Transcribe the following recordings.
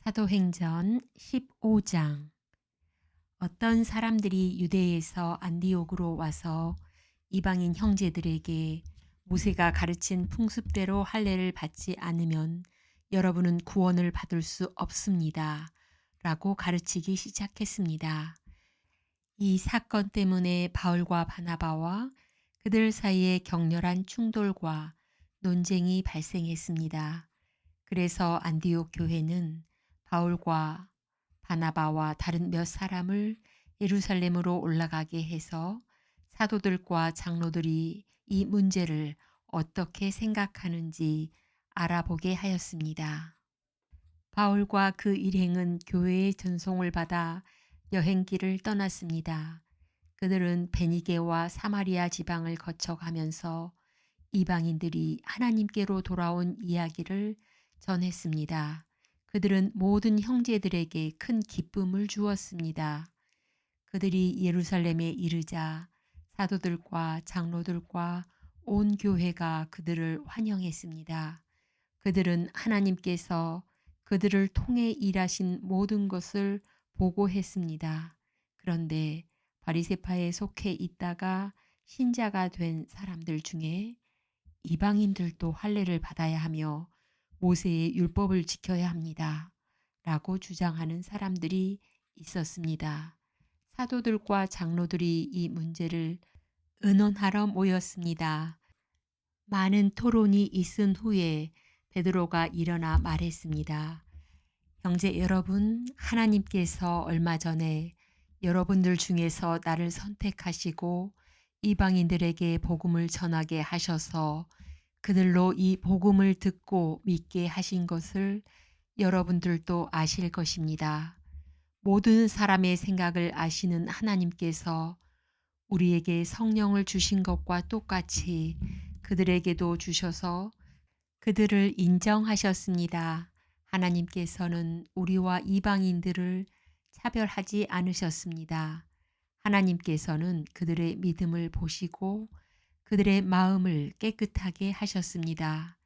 사도행전 15장. 어떤 사람들이 유대에서 안디옥으로 와서 이방인 형제들에게 모세가 가르친 풍습대로 할례를 받지 않으면 여러분은 구원을 받을 수 없습니다. 라고 가르치기 시작했습니다. 이 사건 때문에 바울과 바나바와 그들 사이에 격렬한 충돌과 논쟁이 발생했습니다. 그래서 안디옥 교회는 바울과 바나바와 다른 몇 사람을 예루살렘으로 올라가게 해서 사도들과 장로들이 이 문제를 어떻게 생각하는지 알아보게 하였습니다. 바울과 그 일행은 교회의 전송을 받아 여행길을 떠났습니다. 그들은 베니게와 사마리아 지방을 거쳐가면서 이방인들이 하나님께로 돌아온 이야기를 전했습니다. 그들은 모든 형제들에게 큰 기쁨을 주었습니다. 그들이 예루살렘에 이르자 사도들과 장로들과 온 교회가 그들을 환영했습니다. 그들은 하나님께서 그들을 통해 일하신 모든 것을 보고했습니다. 그런데 바리새파에 속해 있다가 신자가 된 사람들 중에 이방인들도 할례를 받아야 하며 모세의 율법을 지켜야 합니다. 라고 주장하는 사람들이 있었습니다. 사도들과 장로들이 이 문제를 의논하러 모였습니다. 많은 토론이 있은 후에 베드로가 일어나 말했습니다. 형제 여러분, 하나님께서 얼마 전에 여러분들 중에서 나를 선택하시고 이방인들에게 복음을 전하게 하셔서 그들로 이 복음을 듣고 믿게 하신 것을 여러분들도 아실 것입니다. 모든 사람의 생각을 아시는 하나님께서 우리에게 성령을 주신 것과 똑같이 그들에게도 주셔서 그들을 인정하셨습니다. 하나님께서는 우리와 이방인들을 차별하지 않으셨습니다. 하나님께서는 그들의 믿음을 보시고 그들의 마음을 깨끗하게 하셨습니다.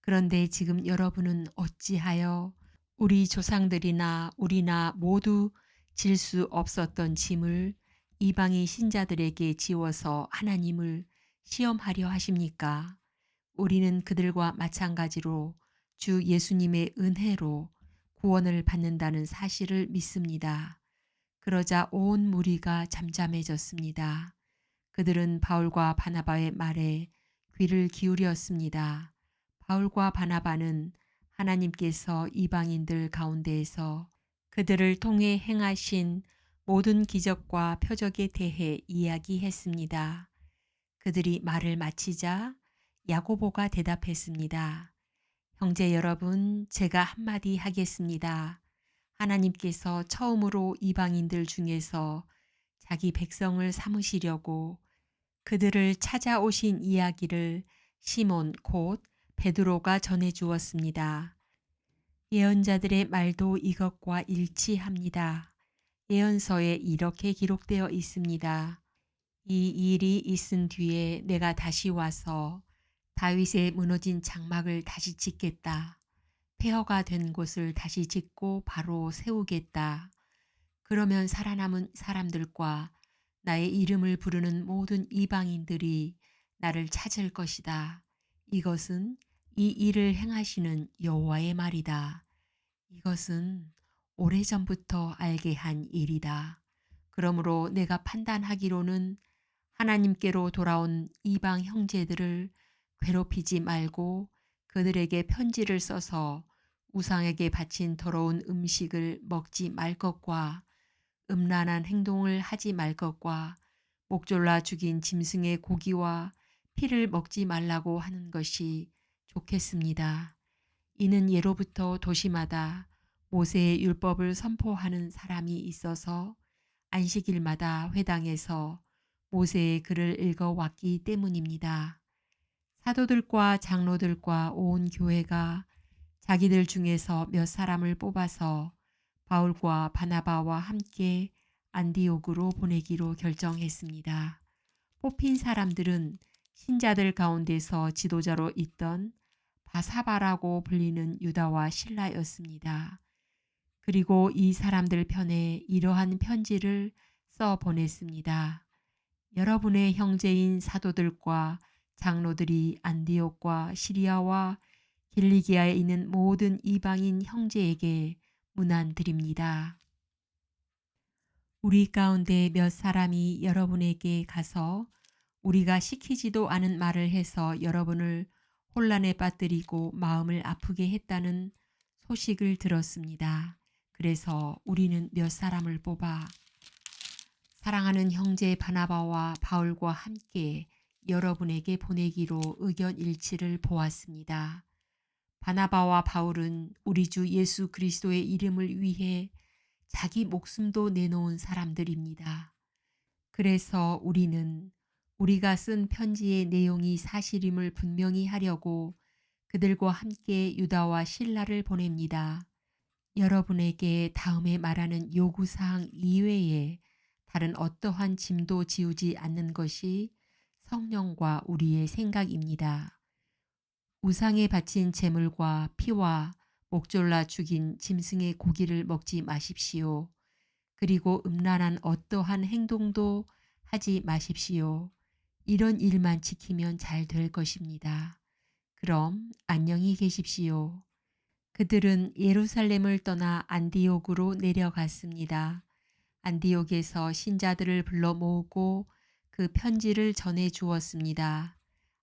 그런데 지금 여러분은 어찌하여 우리 조상들이나 우리나 모두 질 수 없었던 짐을 이방인 신자들에게 지워서 하나님을 시험하려 하십니까? 우리는 그들과 마찬가지로 주 예수님의 은혜로 구원을 받는다는 사실을 믿습니다. 그러자 온 무리가 잠잠해졌습니다. 그들은 바울과 바나바의 말에 귀를 기울였습니다. 바울과 바나바는 하나님께서 이방인들 가운데에서 그들을 통해 행하신 모든 기적과 표적에 대해 이야기했습니다. 그들이 말을 마치자 야고보가 대답했습니다. 형제 여러분, 제가 한마디 하겠습니다. 하나님께서 처음으로 이방인들 중에서 자기 백성을 삼으시려고 그들을 찾아오신 이야기를 시몬 곧 베드로가 전해 주었습니다. 예언자들의 말도 이것과 일치합니다. 예언서에 이렇게 기록되어 있습니다. 이 일이 있은 뒤에 내가 다시 와서 다윗의 무너진 장막을 다시 짓겠다. 폐허가 된 곳을 다시 짓고 바로 세우겠다. 그러면 살아남은 사람들과 나의 이름을 부르는 모든 이방인들이 나를 찾을 것이다. 이것은 이 일을 행하시는 여호와의 말이다. 이것은 오래전부터 알게 한 일이다. 그러므로 내가 판단하기로는 하나님께로 돌아온 이방 형제들을 괴롭히지 말고 그들에게 편지를 써서 우상에게 바친 더러운 음식을 먹지 말 것과 음란한 행동을 하지 말 것과 목졸라 죽인 짐승의 고기와 피를 먹지 말라고 하는 것이 좋겠습니다. 이는 예로부터 도시마다 모세의 율법을 선포하는 사람이 있어서 안식일마다 회당에서 모세의 글을 읽어왔기 때문입니다. 사도들과 장로들과 온 교회가 자기들 중에서 몇 사람을 뽑아서 바울과 바나바와 함께 안디옥으로 보내기로 결정했습니다. 뽑힌 사람들은 신자들 가운데서 지도자로 있던 바사바라고 불리는 유다와 실라였습니다. 그리고 이 사람들 편에 이러한 편지를 써 보냈습니다. 여러분의 형제인 사도들과 장로들이 안디옥과 시리아와 길리기아에 있는 모든 이방인 형제에게 문안드립니다. 우리 가운데 몇 사람이 여러분에게 가서 우리가 시키지도 않은 말을 해서 여러분을 혼란에 빠뜨리고 마음을 아프게 했다는 소식을 들었습니다. 그래서 우리는 몇 사람을 뽑아 사랑하는 형제 바나바와 바울과 함께 여러분에게 보내기로 의견 일치를 보았습니다. 바나바와 바울은 우리 주 예수 그리스도의 이름을 위해 자기 목숨도 내놓은 사람들입니다. 그래서 우리는 우리가 쓴 편지의 내용이 사실임을 분명히 하려고 그들과 함께 유다와 실라를 보냅니다. 여러분에게 다음에 말하는 요구사항 이외에 다른 어떠한 짐도 지우지 않는 것이 성령과 우리의 생각입니다. 우상에 바친 제물과 피와 목졸라 죽인 짐승의 고기를 먹지 마십시오. 그리고 음란한 어떠한 행동도 하지 마십시오. 이런 일만 지키면 잘 될 것입니다. 그럼 안녕히 계십시오. 그들은 예루살렘을 떠나 안디옥으로 내려갔습니다. 안디옥에서 신자들을 불러 모으고 그 편지를 전해 주었습니다.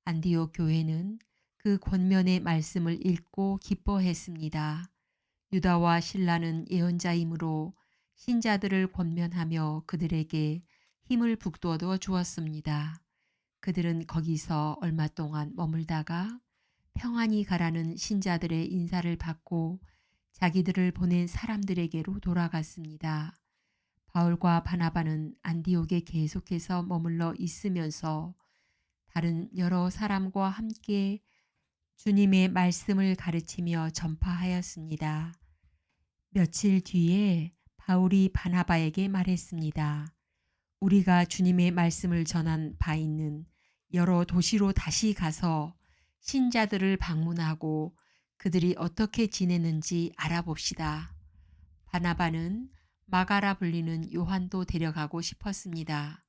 안디옥 교회는 그 권면의 말씀을 읽고 기뻐했습니다. 유다와 실라는 예언자이므로 신자들을 권면하며 그들에게 힘을 북돋워 주었습니다. 그들은 거기서 얼마 동안 머물다가 평안히 가라는 신자들의 인사를 받고 자기들을 보낸 사람들에게로 돌아갔습니다. 바울과 바나바는 안디옥에 계속해서 머물러 있으면서 다른 여러 사람과 함께 주님의 말씀을 가르치며 전파하였습니다. 며칠 뒤에 바울이 바나바에게 말했습니다. 우리가 주님의 말씀을 전한 바 있는 여러 도시로 다시 가서 신자들을 방문하고 그들이 어떻게 지내는지 알아봅시다. 바나바는 마가라 불리는 요한도 데려가고 싶었습니다.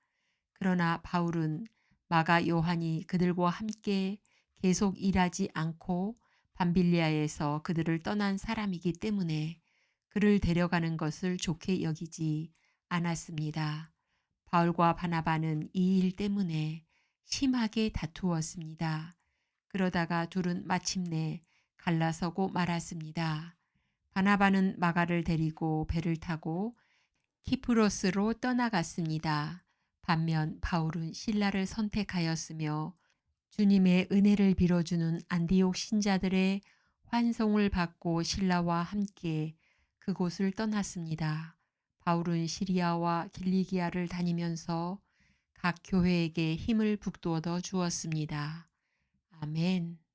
그러나 바울은 마가 요한이 그들과 함께 계속 일하지 않고 밤빌리아에서 그들을 떠난 사람이기 때문에 그를 데려가는 것을 좋게 여기지 않았습니다. 바울과 바나바는 이 일 때문에 심하게 다투었습니다. 그러다가 둘은 마침내 갈라서고 말았습니다. 바나바는 마가를 데리고 배를 타고 키프로스로 떠나갔습니다. 반면 바울은 실라를 선택하였으며 주님의 은혜를 빌어주는 안디옥 신자들의 환송을 받고 실라와 함께 그곳을 떠났습니다. 바울은 시리아와 길리기아를 다니면서 각 교회에게 힘을 북돋워 주었습니다. 아멘.